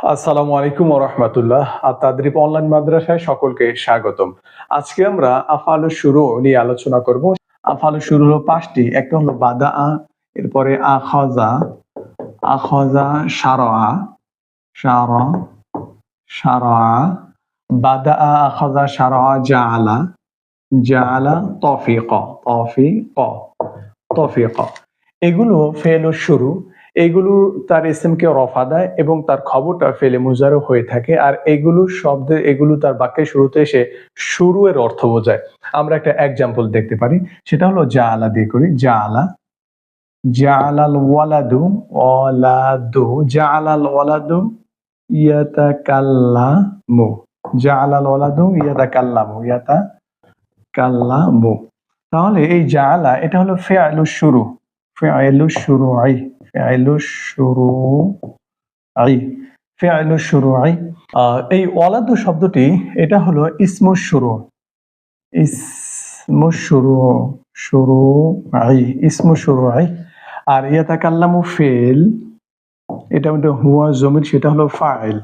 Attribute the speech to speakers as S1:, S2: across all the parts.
S1: আসসালামু আলাইকুম ওয়া রাহমাতুল্লাহ। তাদরিব অনলাইন মাদ্রাসায় সকলকে স্বাগতম। আজকে আমরা আফআলুশ শুরু নিয়ে আলোচনা করব। আফআলুশ শুরু হলো ৫টি। একটা হলো বাদাআ, এরপরে আখাযা, আখাযা, শারাআ, শারা, শারাআ, বাদাআ, আখাযা, শারাআ, জাআলা, জাআলা, তফিকা, তফিকা, তফিকা। এগুলো ফেলুশ শুরু। এগুলো তার ইসমকে রফা দেয় এবং তার খবরটা ফেলে মুজারো হয়ে থাকে। আর এগুলো তার বাক্যের শুরুতে এসে শুরু এর অর্থ বোঝায়। আমরা একটা এক্সাম্পল দেখতে পারি, সেটা হলো জাআলা দিয়ে করি। জাআলা, জাআলাল ওয়ালাদু, ওয়ালাদু, জাআলাল ওয়ালাদু ইয়াতাকাল্লামু, জাআলাল ওয়ালাদু ইয়াতাকাল্লামু, ইয়াতাকাল্লামু। তাহলে এই জাআলা এটা হলো ফি'লুশ শুরু, ফি'লুশ শুরুই, ফি'লুশ শুরুই, ফি'লুশ শুরুই। এই ওয়ালাদু শব্দটি এটা হলো ইসমুশ শুরু, ইসমুশ শুরু, শুরুই, ইসমুশ শুরুই। আর ইয়াতাকাল্লামু ফেল, এটা মধ্যে হুয়া জমির, সেটা হলো ফাইল।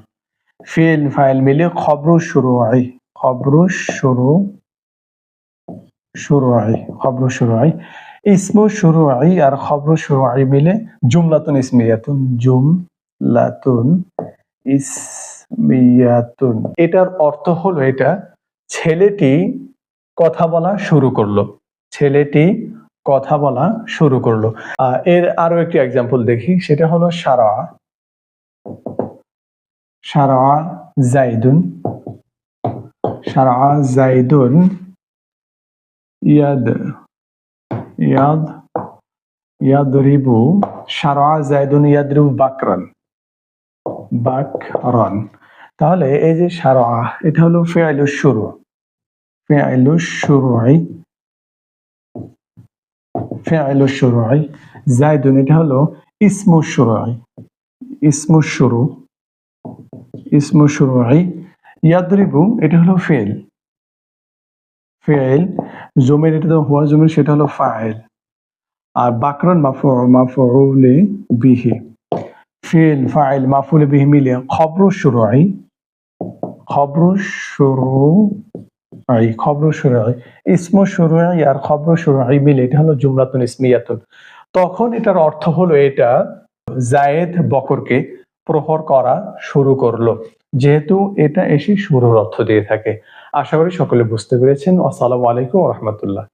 S1: ফেল ফাইল মিলে খবরুশ শুরুই, খবরুশ শুরু, শুরুই, খবরুশ শুরুই। ইসমুশ শুরুই আর খবরুশ শুরুই মিলে জুমলাতুন ইসমিয়াতুন, জুমলাতুন ইসমিয়াতুন। এটার অর্থ হলো এটা ছেলেটি কথা বলা শুরু করলো, ছেলেটি কথা বলা শুরু করলো। এর আরো একটি এক্সাম্পল দেখি, সেটা হলো শারা, শারা জাইদুন, শারা জাইদুন ইয়াদ, ইয়াদ, ইয়াদরিবু, শারা জাইদুন ইয়াদরিবু বাকরান, বাকরান। তাহলে এই যে শারা এটা হলো ফি'লুশ শুরু, ফি'লুশ শুরুই, ফি'লুশ শুরুই। জাইদুন এটা হলো ইসমুশ শুরুই, ইসমুশ শুরু, ইসমুশ শুরুই। ইয়াদরিবু এটা হলো ফেল, ফেল। জমির এটা তো হুয়া জমির, সেটা হলো ফাইল। আর বাকরান মাফউলে বিহি, ফেল ফাইল মাফউলে বিহি মিলে খবরুশ শুরুই, খবরুশ শুরুই, খবরুশ শুরুই। ইসমুশ শুরুই আর খবরুশ শুরুই মিলে এটা হলো জুমলাতুন ইসমিয়াতুন। তখন এটার অর্থ হলো এটা জায়েদ বকরকে প্রহর করা শুরু করলো, যেহেতু এটা এসে শুরুর অর্থ দিয়ে থাকে। আশা করি সকলে বুঝতে পেরেছেন। আসসালামু আলাইকুম ওয়া রাহমাতুল্লাহ।